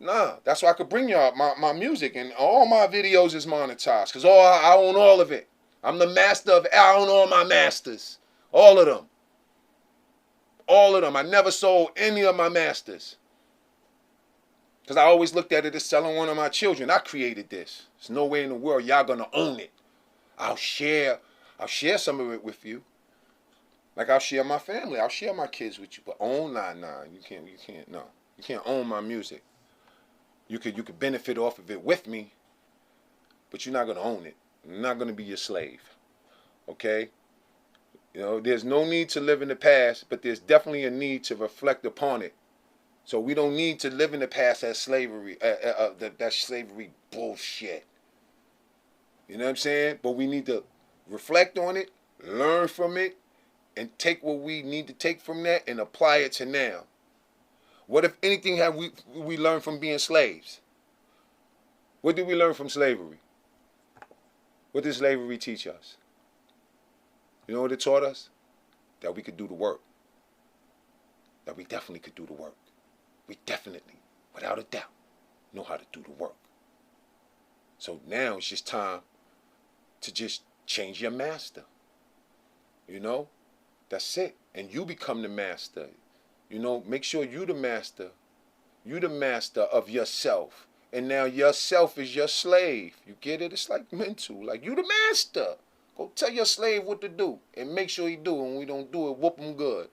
Nah, that's why I could bring y'all my music. And all my videos is monetized because I own all of it. I'm the master of it. I own all my masters. All of them. All of them. I never sold any of my masters. Because I always looked at it as selling one of my children. I created this. There's no way in the world y'all going to own it. I'll share some of it with you. Like I'll share my family. I'll share my kids with you. But own, nah. You can't, no. You can't own my music. You could benefit off of it with me. But you're not going to own it. I'm not going to be your slave. Okay? There's no need to live in the past, but there's definitely a need to reflect upon it. So we don't need to live in the past as slavery, that slavery bullshit. You know what I'm saying? But we need to reflect on it, learn from it, and take what we need to take from that and apply it to now. What, if anything, have we learned from being slaves? What did we learn from slavery? What did slavery teach us? You know what it taught us? That we could do the work. That we definitely could do the work. We definitely, without a doubt, know how to do the work. So now it's just time to just change your master. That's it. And you become the master. Make sure you the master. You the master of yourself. And now yourself is your slave. You get it? It's like mental. Like you the master. Go tell your slave what to do and make sure he do it. When we don't do it, whoop him good.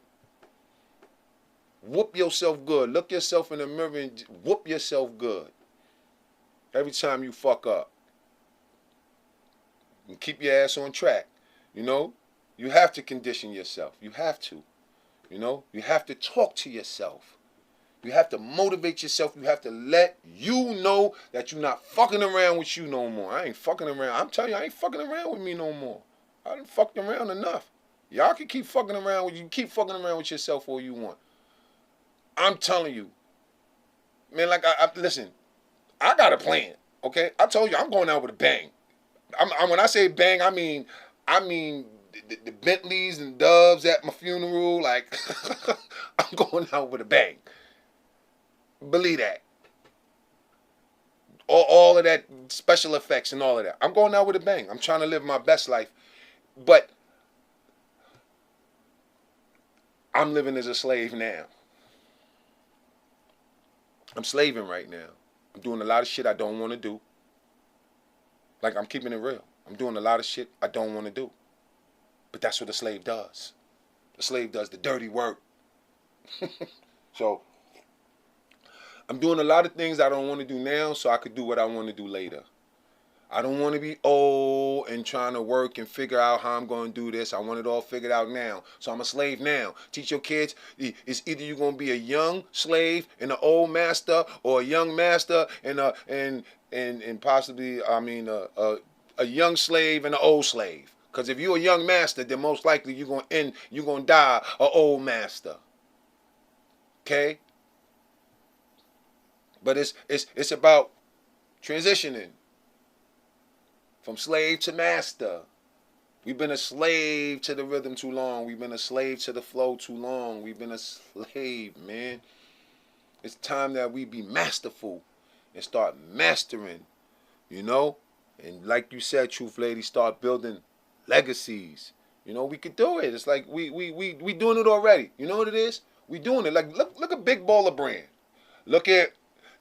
Whoop yourself good. Look yourself in the mirror and whoop yourself good. Every time you fuck up. And keep your ass on track. You have to condition yourself. You have to. You have to talk to yourself. You have to motivate yourself. You have to let you know that you're not fucking around with you no more. I ain't fucking around. I'm telling you, I ain't fucking around with me no more. I done fucked around enough. Y'all can keep fucking around with you. Keep fucking around with yourself all you want. I'm telling you. Man, like, listen, I got a plan, okay? I told you, I'm going out with a bang. When I say bang, I mean the Bentleys and Doves at my funeral. Like, I'm going out with a bang. Believe that. All of that special effects and all of that. I'm going out with a bang. I'm trying to live my best life. But I'm living as a slave now. I'm slaving right now. I'm doing a lot of shit I don't want to do. Like, I'm keeping it real. I'm doing a lot of shit I don't want to do. But that's what a slave does. The slave does the dirty work. So I'm doing a lot of things I don't want to do now so I could do what I want to do later. I don't want to be old and trying to work and figure out how I'm going to do this. I want it all figured out now. So I'm a slave now. Teach your kids, it's either you're going to be a young slave and an old master, or a young master and possibly, a young slave and an old slave. Because if you're a young master, then most likely you're going to die an old master. Okay? But it's about transitioning from slave to master. We've been a slave to the rhythm too long. We've been a slave to the flow too long. We've been a slave, man. It's time that we be masterful and start mastering, you know? And like you said, Truth Lady, start building legacies. You know, we could do it. It's like we doing it already. You know what it is? We doing it. Like look at Big Baller Brand. Look at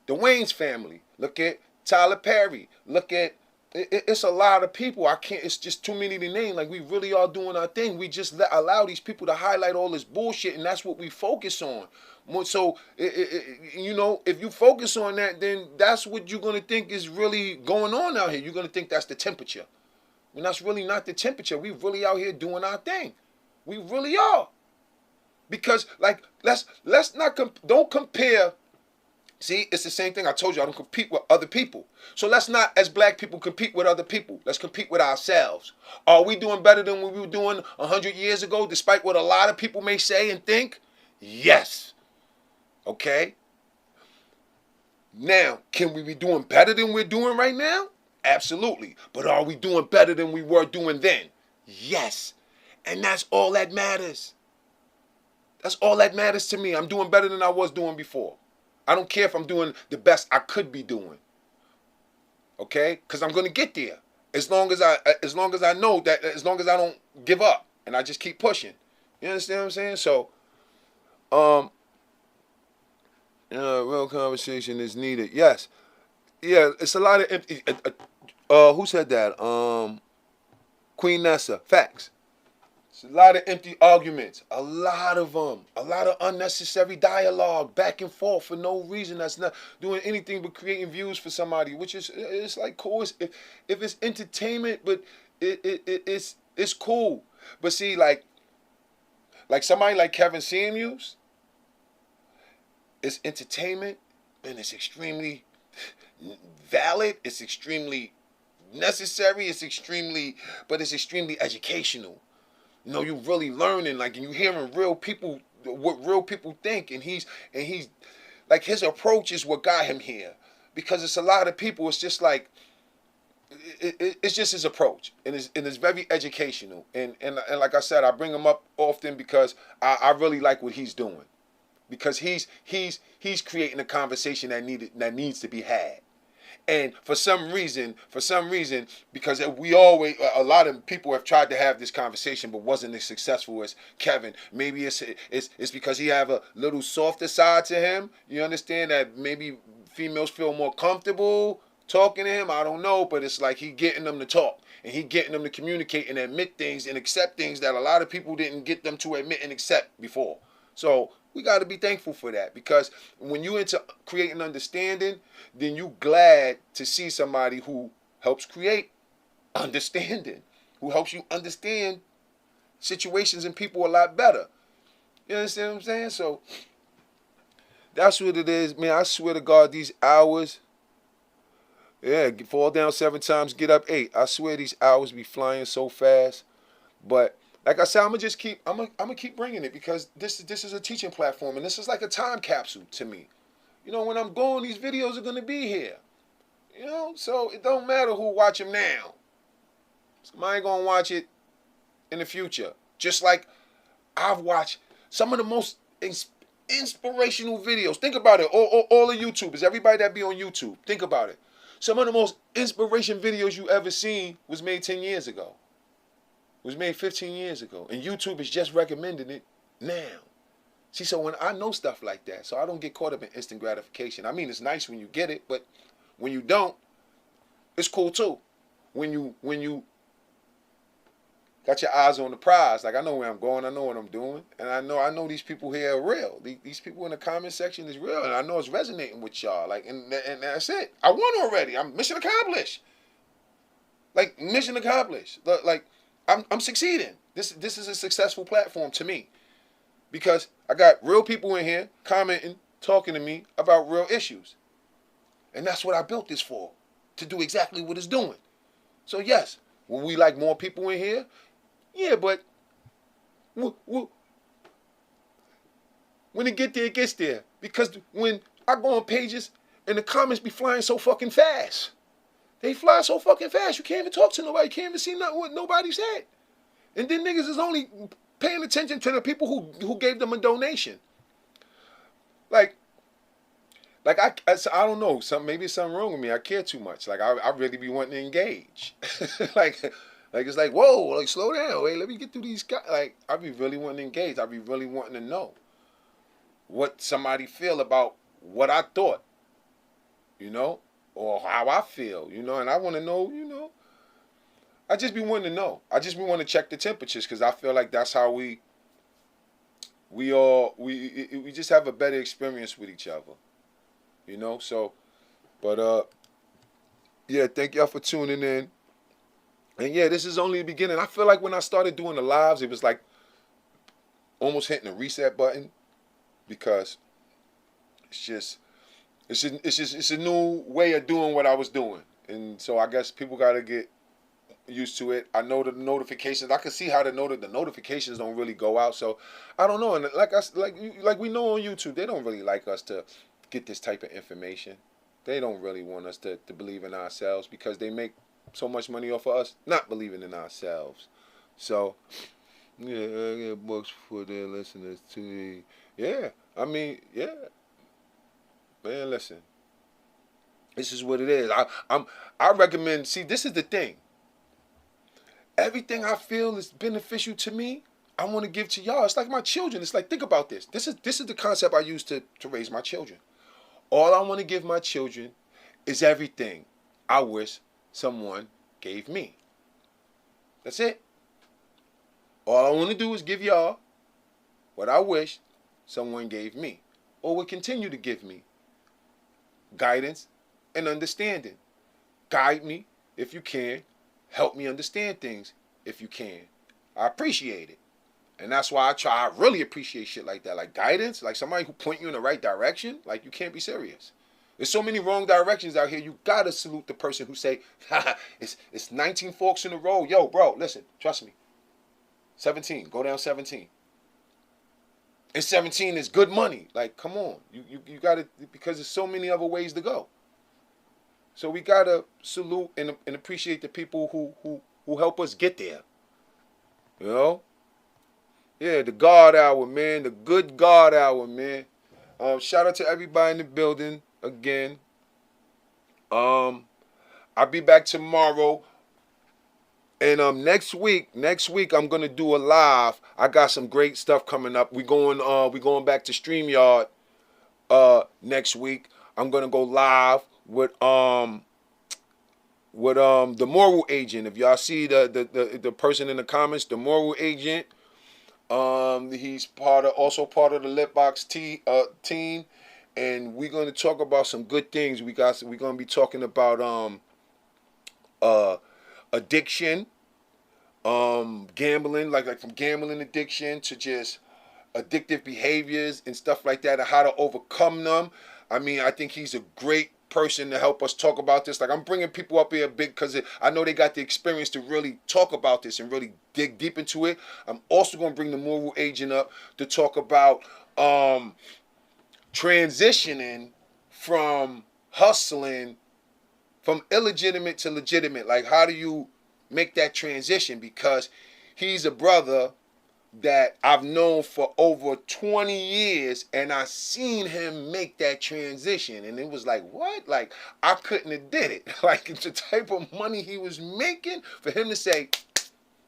the Wayne's family. Look at Tyler Perry. Look at it's a lot of people. I can't. It's just too many to name. Like we really are doing our thing. We just allow these people to highlight all this bullshit, and that's what we focus on. So you know, if you focus on that, then that's what you're gonna think is really going on out here. You're gonna think that's the temperature, when that's really not the temperature. We really out here doing our thing. We really are. Because like let's not don't compare. See, it's the same thing. I told you I don't compete with other people. So let's not, as black people, compete with other people. Let's compete with ourselves. Are we doing better than what we were doing 100 years ago, despite what a lot of people may say and think? Yes. Okay? Now, can we be doing better than we're doing right now? Absolutely. But are we doing better than we were doing then? Yes. And that's all that matters. That's all that matters to me. I'm doing better than I was doing before. I don't care if I'm doing the best I could be doing. Okay? Because I'm going to get there. As long as I know that, as long as I don't give up and I just keep pushing. You understand what I'm saying? So, real conversation is needed. Yes. Yeah, it's a lot of empty. Who said that? Queen Nessa. Facts. It's a lot of empty arguments. A lot of them. A lot of unnecessary dialogue back and forth for no reason. That's not doing anything but creating views for somebody, which is, it's like cool. If it's entertainment, but it's cool. But see, like somebody like Kevin Samuels, it's entertainment and it's extremely valid. It's extremely necessary. It's extremely educational. You know, you really learning, like, and you hearing real people, what real people think, and he's like, his approach is what got him here, because it's a lot of people. It's just like, it's just his approach, and it's very educational, and like I said, I bring him up often because I really like what he's doing, because he's creating a conversation that needs to be had. And for some reason, because a lot of people have tried to have this conversation, but wasn't as successful as Kevin. Maybe it's because he have a little softer side to him. You understand that maybe females feel more comfortable talking to him. I don't know, but it's like he getting them to talk, and he getting them to communicate and admit things and accept things that a lot of people didn't get them to admit and accept before. So we got to be thankful for that, because when you into creating understanding, then you glad to see somebody who helps create understanding, who helps you understand situations and people a lot better. You understand what I'm saying? So that's what it is, man. I swear to God, these hours, yeah, fall down 7 times, get up 8. I swear these hours be flying so fast. But like I said, I'm gonna keep bringing it, because this is a teaching platform, and this is like a time capsule to me. You know, when I'm gone, these videos are gonna be here. You know, so it don't matter who watch them now. Somebody gonna watch it in the future. Just like I've watched some of the most inspirational videos. Think about it. All the YouTubers, everybody that be on YouTube, think about it. Some of the most inspiration videos you ever seen was made 10 years ago. Was made 15 years ago, and YouTube is just recommending it now. See, so when I know stuff like that, so I don't get caught up in instant gratification. I mean, it's nice when you get it, but when you don't, it's cool too. When you got your eyes on the prize, like I know where I'm going, I know what I'm doing, and I know these people here are real. These people in the comment section is real, and I know it's resonating with y'all. Like, and that's it. I won already. I'm mission accomplished. Like, mission accomplished. Like, I'm succeeding. This is a successful platform to me, because I got real people in here commenting, talking to me about real issues. And that's what I built this for, to do exactly what it's doing. So yes, will we like more people in here? Yeah, but when it get there, it gets there. Because when I go on pages And the comments be flying so fucking fast. They fly so fucking fast, you can't even talk to nobody. You can't even see nothing what nobody said. And then niggas is only paying attention to the people who gave them a donation. Like I don't know. Maybe it's something wrong with me. I care too much. Like I really be wanting to engage. like it's like, whoa, like slow down. Wait, let me get through these guys. Like I be really wanting to engage. I be really wanting to know what somebody feel about what I thought, or how I feel, and I want to know, I just be wanting to know. I just be wanting to check the temperatures because I feel like that's how we just have a better experience with each other, So, but yeah, thank y'all for tuning in. And yeah, this is only the beginning. I feel like when I started doing the lives, it was like almost hitting a reset button because it's a new way of doing what I was doing. And so I guess people got to get used to it. I know the notifications. I can see how the notifications don't really go out. So I don't know. And like we know on YouTube, they don't really like us to get this type of information. They don't really want us to believe in ourselves because they make so much money off of us not believing in ourselves. So yeah, I get books for their listeners too. Yeah, I mean, yeah. Man, listen. This is what it is. I recommend. See, this is the thing. Everything I feel is beneficial to me, I want to give to y'all. It's like my children. It's like, think about this. This is the concept I use to raise my children. All I want to give my children is everything I wish someone gave me. That's it. All I want to do is give y'all what I wish someone gave me or would continue to give me. Guidance and understanding. Guide me if you can. Help me understand things if you can. I appreciate it. And that's why I really appreciate shit like that. Like guidance, like somebody who point you in the right direction. Like you can't be serious. There's so many wrong directions out here. You gotta salute the person who say, it's 19 forks in the road. Yo, bro, listen, trust me. 17, go down 17. And 17 is good money. Like, come on. You gotta, because there's so many other ways to go. So we gotta salute and appreciate the people who help us get there. Yeah, the God hour, man. The good God hour, man. Shout out to everybody in the building again. I'll be back tomorrow. And next week I'm gonna do a live. I got some great stuff coming up. We going back to StreamYard next week. I'm gonna go live with the moral agent. If y'all see the person in the comments, the moral agent. He's also part of the LitBox team, and we're gonna talk about some good things. We're gonna be talking about addiction, gambling, like from gambling addiction to just addictive behaviors and stuff like that, and how to overcome them. I mean, I think he's a great person to help us talk about this. Like, I'm bringing people up here big because I know they got the experience to really talk about this and really dig deep into it. I'm also going to bring the moral agent up to talk about transitioning from hustling from illegitimate to legitimate. Like, how do you make that transition? Because he's a brother that I've known for over 20 years, and I seen him make that transition, and it was like, what? Like, I couldn't have did it. Like, it's the type of money he was making, for him to say,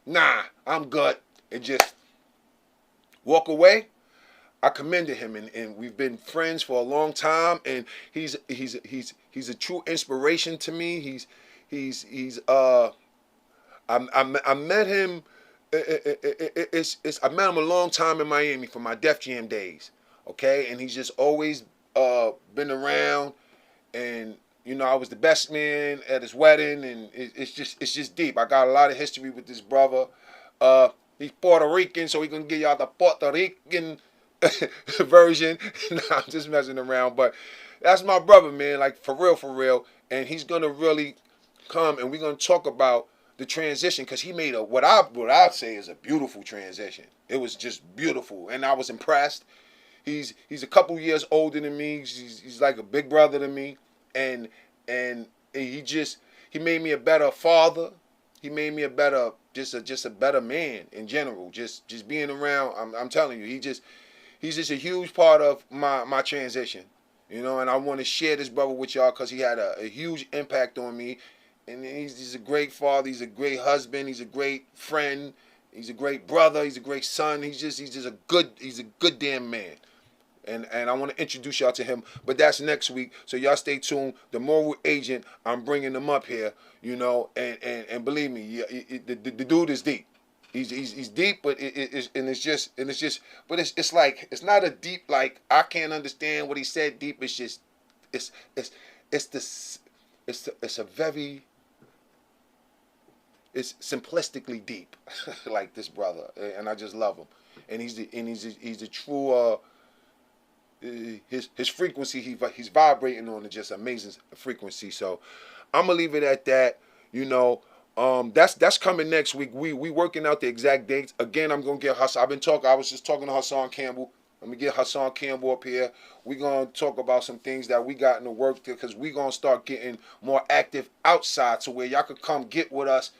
nah, I'm good, and just walk away. I commended him, and we've been friends for a long time, and he's a true inspiration to me. I met him. I met him a long time in Miami for my Def Jam days, okay? And he's just always been around, and I was the best man at his wedding, and it's just deep. I got a lot of history with this brother. He's Puerto Rican, so he gonna give y'all the Puerto Rican version. Nah, I'm just messing around, but that's my brother, man. Like, for real, and he's gonna really come, and we're gonna talk about the transition, because he made what I'd say is a beautiful transition. It was just beautiful, and I was impressed. he's a couple years older than me. He's like a big brother to me, and he made me a better father. He made me a better just a better man in general. Just being around. I'm telling you, he's just a huge part of my transition. You know, and I want to share this brother with y'all because he had a huge impact on me. And he's a great father. He's a great husband. He's a great friend. He's a great brother. He's a great son. He's just a good damn man. And I want to introduce y'all to him, but that's next week. So y'all stay tuned. The Moral Agent, I'm bringing him up here, you know, and believe me, the dude is deep. He's deep, but it's like it's not a deep like I can't understand what he said deep. It's just it's simplistically deep, like this brother, and I just love him. And he's a true his frequency he's vibrating on is just amazing frequency. So I'm gonna leave it at that. You know, that's coming next week. We working out the exact dates. Again, I'm gonna get Hassan. I was just talking to Hassan Campbell. Let me get Hassan Campbell up here. We're gonna talk about some things that we got in the work because we're gonna start getting more active outside to where y'all could come get with us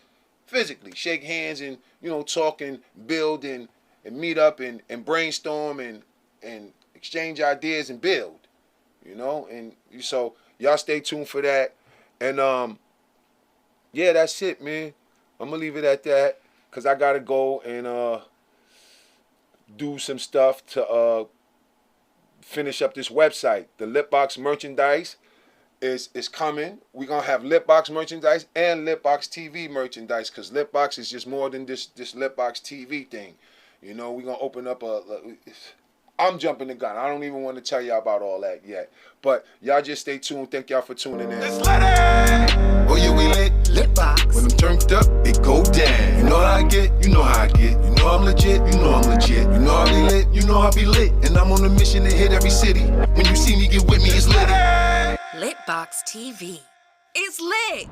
physically, shake hands and, you know, talk and build and meet up and brainstorm and exchange ideas and build, you know. And so y'all stay tuned for that. And yeah, that's it, man. I'm gonna leave it at that because I gotta go and do some stuff to finish up this website. The LitBox merchandise is coming. We're gonna have LitBox merchandise and LitBoxTV merchandise because LitBox is just more than this LitBoxTV thing. You know, we're gonna open up I'm jumping the gun. I don't even want to tell y'all about all that yet. But y'all just stay tuned. Thank y'all for tuning in. Let's let it! Oh yeah, we lit box. When I'm turned up, it go down. You know how I get, you know how I get. You know I'm legit, you know I'm legit. You know I be lit, you know I be lit. And I'm on a mission to hit every city. When you see me, get with me, it's lit. LitBoxTV. It's lit.